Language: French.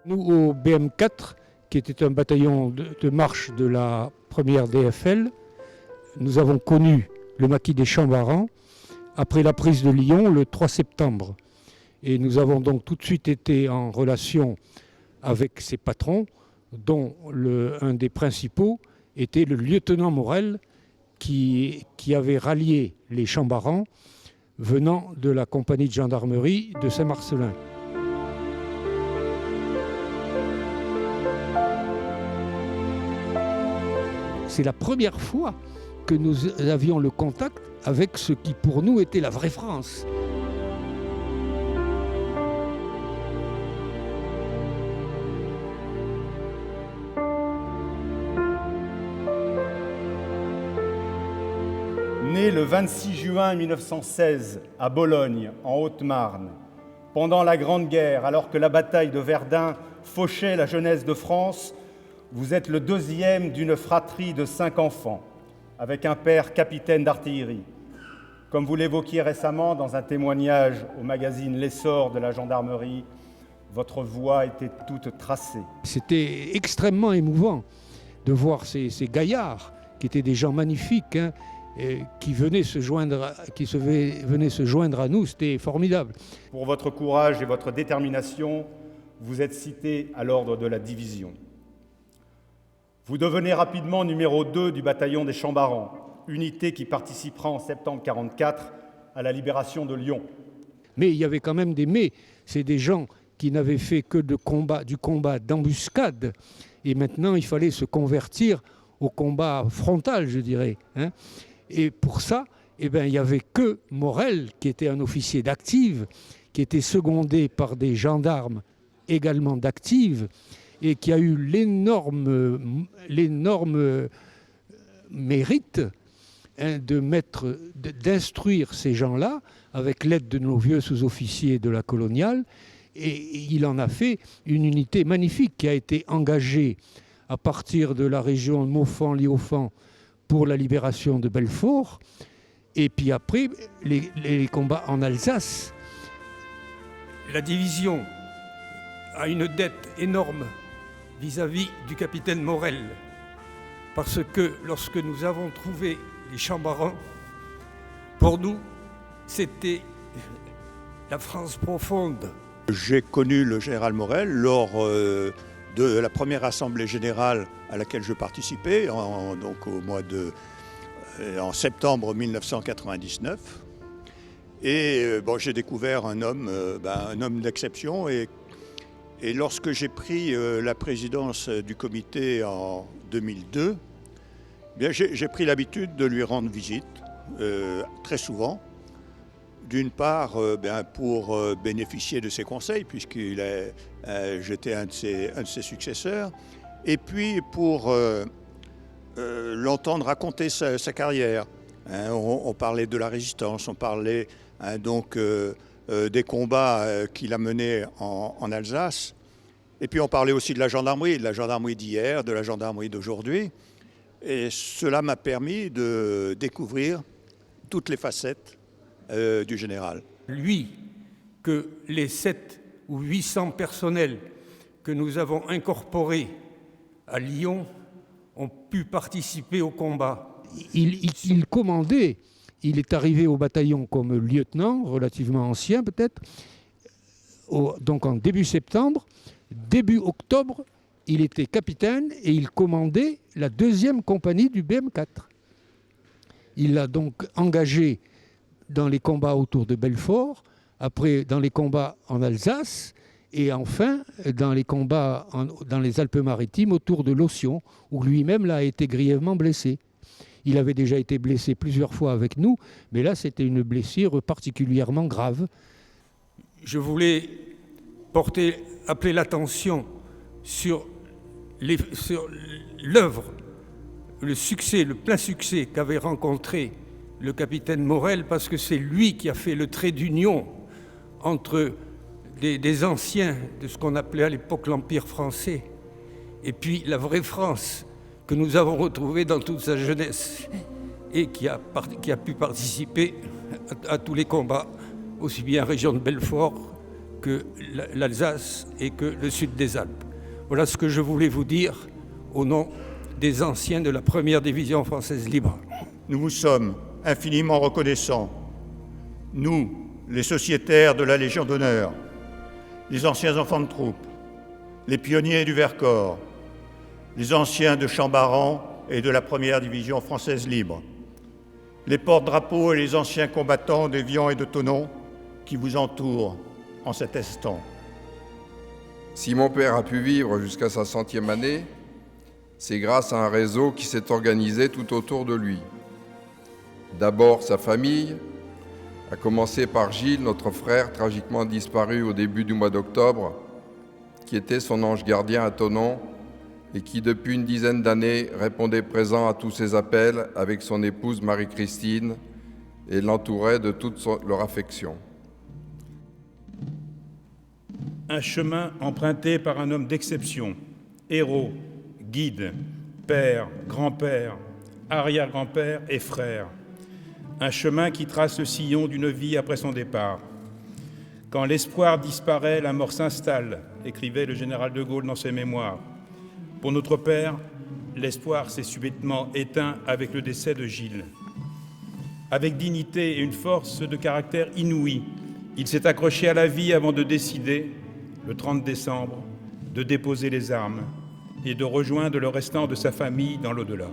Nous, au BM4, qui était un bataillon de marche de la première DFL, nous avons connu le maquis des Champs-Barans après la prise de Lyon le 3 septembre. Et nous avons donc tout de suite été en relation avec ses patrons, dont un des principaux était le lieutenant Morel, qui avait rallié les Champs-Barans venant de la compagnie de gendarmerie de Saint-Marcellin. C'est la première fois que nous avions le contact avec ce qui pour nous était la vraie France. Né le 26 juin 1916 à Bologne, en Haute-Marne, pendant la Grande Guerre, alors que la bataille de Verdun fauchait la jeunesse de France, vous êtes le deuxième d'une fratrie de 5 enfants, avec un père capitaine d'artillerie. Comme vous l'évoquiez récemment dans un témoignage au magazine L'Essor de la gendarmerie, votre voix était toute tracée. C'était extrêmement émouvant de voir ces gaillards, qui étaient des gens magnifiques, qui venaient se joindre à nous. C'était formidable. Pour votre courage et votre détermination, vous êtes cité à l'ordre de la division. Vous devenez rapidement numéro 2 du bataillon des Champs-Barans, unité qui participera en septembre 1944 à la libération de Lyon. Mais il y avait quand même des mais. C'est des gens qui n'avaient fait que du combat d'embuscade. Et maintenant, il fallait se convertir au combat frontal, je dirais. Et pour ça, il n'y avait que Morel, qui était un officier d'active, qui était secondé par des gendarmes également d'active, et qui a eu l'énorme mérite d'instruire ces gens-là avec l'aide de nos vieux sous-officiers de la coloniale. Et il en a fait une unité magnifique qui a été engagée à partir de la région de Montfand-Liaufan pour la libération de Belfort. Et puis après, les combats en Alsace. La division a une dette énorme vis-à-vis du capitaine Morel. Parce que lorsque nous avons trouvé les Champs-Barans, pour nous, c'était la France profonde. J'ai connu le général Morel lors de la première assemblée générale à laquelle je participais, donc en septembre 1999. Et j'ai découvert un homme d'exception. Et lorsque j'ai pris la présidence du comité en 2002, j'ai pris l'habitude de lui rendre visite très souvent. D'une part, pour bénéficier de ses conseils, j'étais un de ses successeurs, et puis pour l'entendre raconter sa carrière. On parlait de la résistance, on parlait des combats qu'il a menés en Alsace, et puis on parlait aussi de la gendarmerie d'hier, de la gendarmerie d'aujourd'hui, et cela m'a permis de découvrir toutes les facettes du général. Lui, que les 700 ou 800 personnels que nous avons incorporés à Lyon ont pu participer au combat. Il commandait, il est arrivé au bataillon comme lieutenant, relativement ancien peut-être, donc en début septembre. Début octobre, il était capitaine et il commandait la 2e compagnie du BM4. Il l'a donc engagé dans les combats autour de Belfort, après dans les combats en Alsace, et enfin dans les combats dans les Alpes-Maritimes autour de Losion, où lui-même a été grièvement blessé. Il avait déjà été blessé plusieurs fois avec nous, mais là c'était une blessure particulièrement grave. Je voulais appeler l'attention sur l'œuvre, le plein succès qu'avait rencontré le capitaine Morel, parce que c'est lui qui a fait le trait d'union entre des anciens de ce qu'on appelait à l'époque l'Empire français, et puis la vraie France que nous avons retrouvée dans toute sa jeunesse, et qui a pu participer à tous les combats, aussi bien région de Belfort que l'Alsace et que le sud des Alpes. Voilà ce que je voulais vous dire au nom des anciens de la première division française libre. Nous vous sommes infiniment reconnaissants, nous, les sociétaires de la Légion d'honneur, les anciens enfants de troupe, les pionniers du Vercors, les anciens de Chambaran et de la première division française libre, les porte-drapeaux et les anciens combattants d'Évian et de Thonon qui vous entourent en cet instant. Si mon père a pu vivre jusqu'à sa 100e année, c'est grâce à un réseau qui s'est organisé tout autour de lui. D'abord sa famille, à commencer par Gilles, notre frère tragiquement disparu au début du mois d'octobre, qui était son ange gardien à Thonon et qui depuis une dizaine d'années répondait présent à tous ses appels avec son épouse Marie-Christine et l'entourait de toute leur affection. Un chemin emprunté par un homme d'exception, héros, guide, père, grand-père, arrière-grand-père et frère. Un chemin qui trace le sillon d'une vie après son départ. Quand l'espoir disparaît, la mort s'installe, écrivait le général de Gaulle dans ses mémoires. Pour notre père, l'espoir s'est subitement éteint avec le décès de Gilles. Avec dignité et une force de caractère inouïe, il s'est accroché à la vie avant de décider, le 30 décembre, de déposer les armes et de rejoindre le restant de sa famille dans l'au-delà.